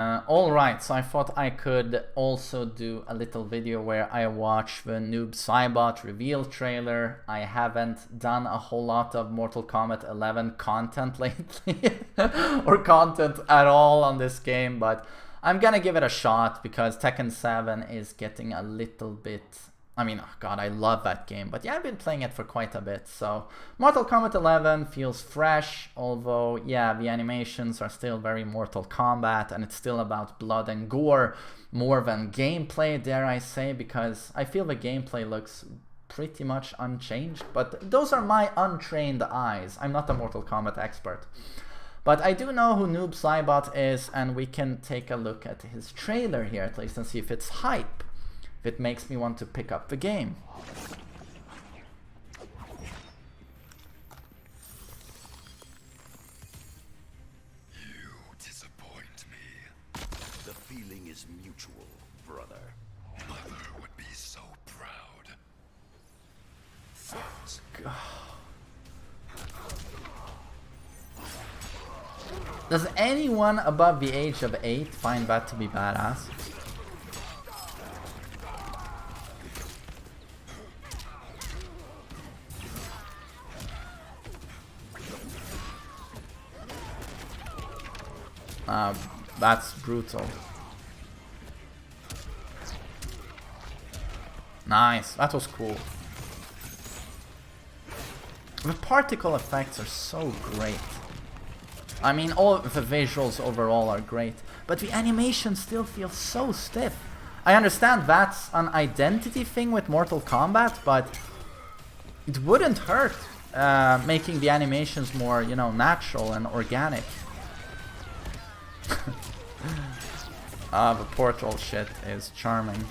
Alright, so I thought I could also do a little video where I watch the Noob Saibot reveal trailer. I haven't done a whole lot of Mortal Kombat 11 content lately, or content at all on this game, but I'm gonna give it a shot because Tekken 7 is getting a little bit... I mean, oh god, I love that game, but yeah, I've been playing it for quite a bit, so Mortal Kombat 11 feels fresh, although, yeah, the animations are still very Mortal Kombat, and it's still about blood and gore, more than gameplay, dare I say, because I feel the gameplay looks pretty much unchanged, but those are my untrained eyes. I'm not a Mortal Kombat expert. But I do know who Noob Saibot is, and we can take a look at his trailer here, at least, and see if it's hype. If it makes me want to pick up the game. You disappoint me. The feeling is mutual, brother. Mother would be so proud. Does anyone above the age of 8 find that to be badass? That's brutal. Nice, that was cool. The particle effects are so great. I mean, all of the visuals overall are great, but the animation still feels so stiff. I understand that's an identity thing with Mortal Kombat, but it wouldn't hurt making the animations more, you know, natural and organic. The portal shit is charming.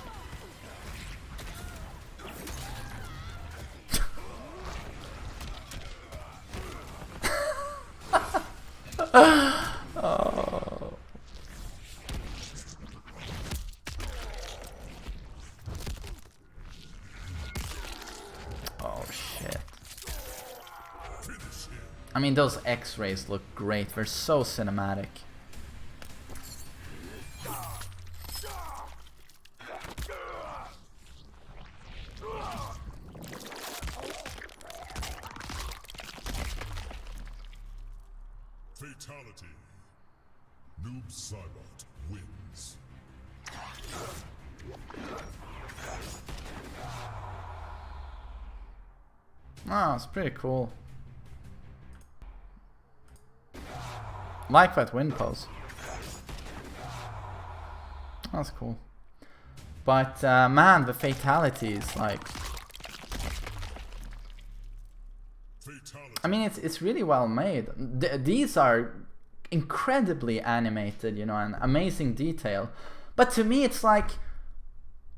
Oh. Oh shit. I mean, those X-rays look great. They're so cinematic. Fatality. Noob Saibot wins. Oh, it's pretty cool. Like that wind pose. That's cool. But man, the fatalities, like... I mean, it's really well made. These are incredibly animated, you know, and amazing detail. But to me, it's like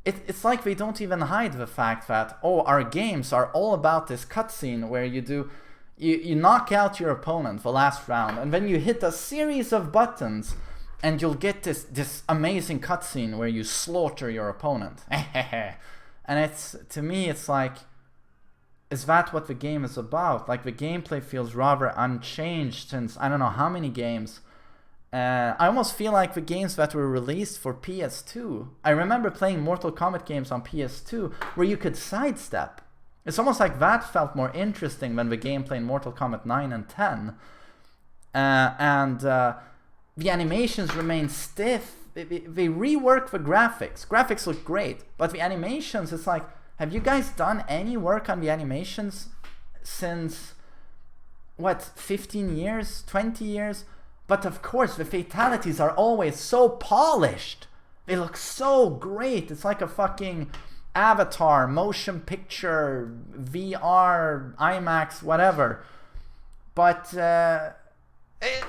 it's like they don't even hide the fact that, oh, our games are all about this cutscene where you knock out your opponent the last round, and then you hit a series of buttons, and you'll get this amazing cutscene where you slaughter your opponent. And it's, to me, it's like, is that what the game is about? Like, the gameplay feels rather unchanged since I don't know how many games. I almost feel like the games that were released for PS2. I remember playing Mortal Kombat games on PS2 where you could sidestep. It's almost like that felt more interesting than the gameplay in Mortal Kombat 9 and 10. The animations remain stiff. They rework the graphics. Graphics look great, but the animations, it's like, have you guys done any work on the animations since, what, 15 years, 20 years? But of course, the fatalities are always so polished. They look so great. It's like a fucking Avatar, motion picture, VR, IMAX, whatever. But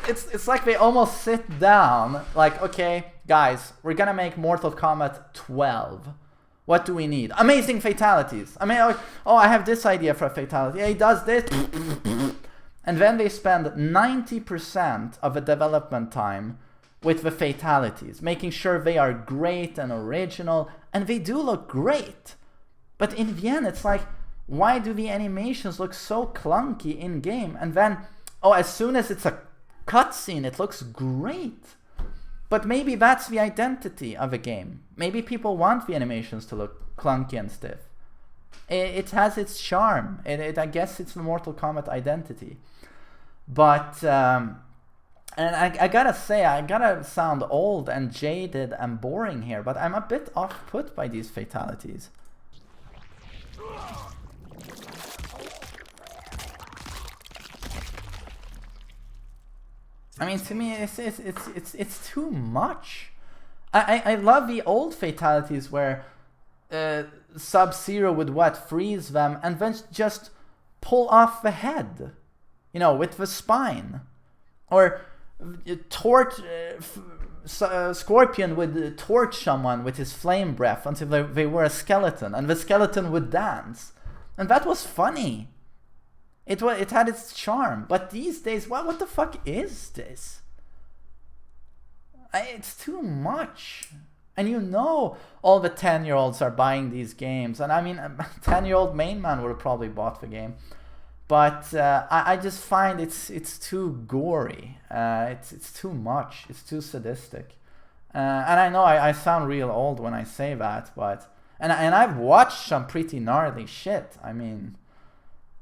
it's like they almost sit down, like, okay, guys, we're gonna make Mortal Kombat 12. What do we need? Amazing fatalities. I mean, oh, I have this idea for a fatality. Yeah, he does this. And then they spend 90% of the development time with the fatalities, making sure they are great and original, and they do look great. But in the end, it's like, why do the animations look so clunky in-game? And then, oh, as soon as it's a cutscene, it looks great. But maybe that's the identity of a game. Maybe people want the animations to look clunky and stiff. It has its charm. I guess it's the Mortal Kombat identity. But, and I gotta say, I gotta sound old and jaded and boring here, but I'm a bit off-put by these fatalities. I mean, to me, it's too much. I love the old fatalities where Sub-Zero would freeze them and then just pull off the head, you know, with the spine, or Scorpion would torch someone with his flame breath until they were a skeleton, and the skeleton would dance, and that was funny. It had its charm. But these days, what the fuck is this? It's too much. And you know all the 10-year-olds are buying these games. And I mean, 10-year-old main man would have probably bought the game. But I just find it's too gory. It's too much. It's too sadistic. And I know I sound real old when I say that, but and I've watched some pretty gnarly shit. I mean,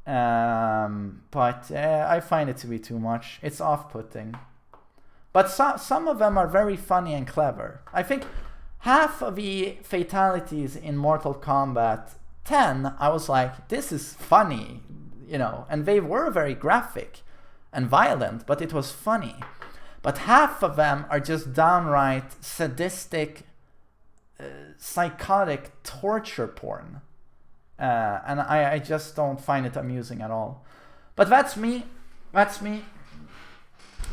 but I find it to be too much. It's off-putting. But some of them are very funny and clever. I think half of the fatalities in Mortal Kombat 10, I was like, this is funny, you know, and they were very graphic and violent, but it was funny. But half of them are just downright sadistic, psychotic torture porn. And I just don't find it amusing at all. But that's me. That's me.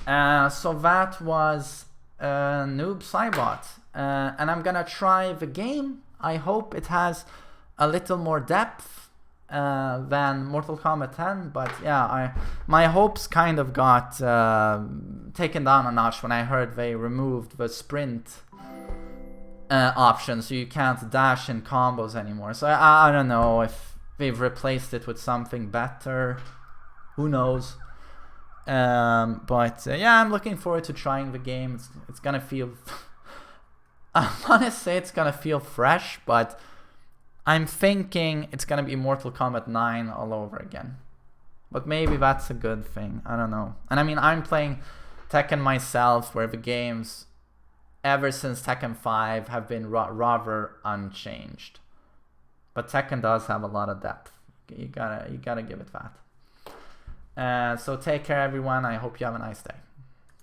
So that was Noob Saibot. And I'm gonna try the game. I hope it has a little more depth than Mortal Kombat 10. But yeah, my hopes kind of got taken down a notch when I heard they removed the sprint option, so you can't dash in combos anymore. So I don't know if they've replaced it with something better. Who knows? But yeah, I'm looking forward to trying the game. It's gonna feel I want to say it's gonna feel fresh, but I'm thinking it's gonna be Mortal Kombat 9 all over again. But maybe that's a good thing. I don't know. And I mean, I'm playing Tekken myself, where the games ever since Tekken 5 have been rather unchanged. But Tekken does have a lot of depth. You gotta give it that. So take care, everyone. I hope you have a nice day.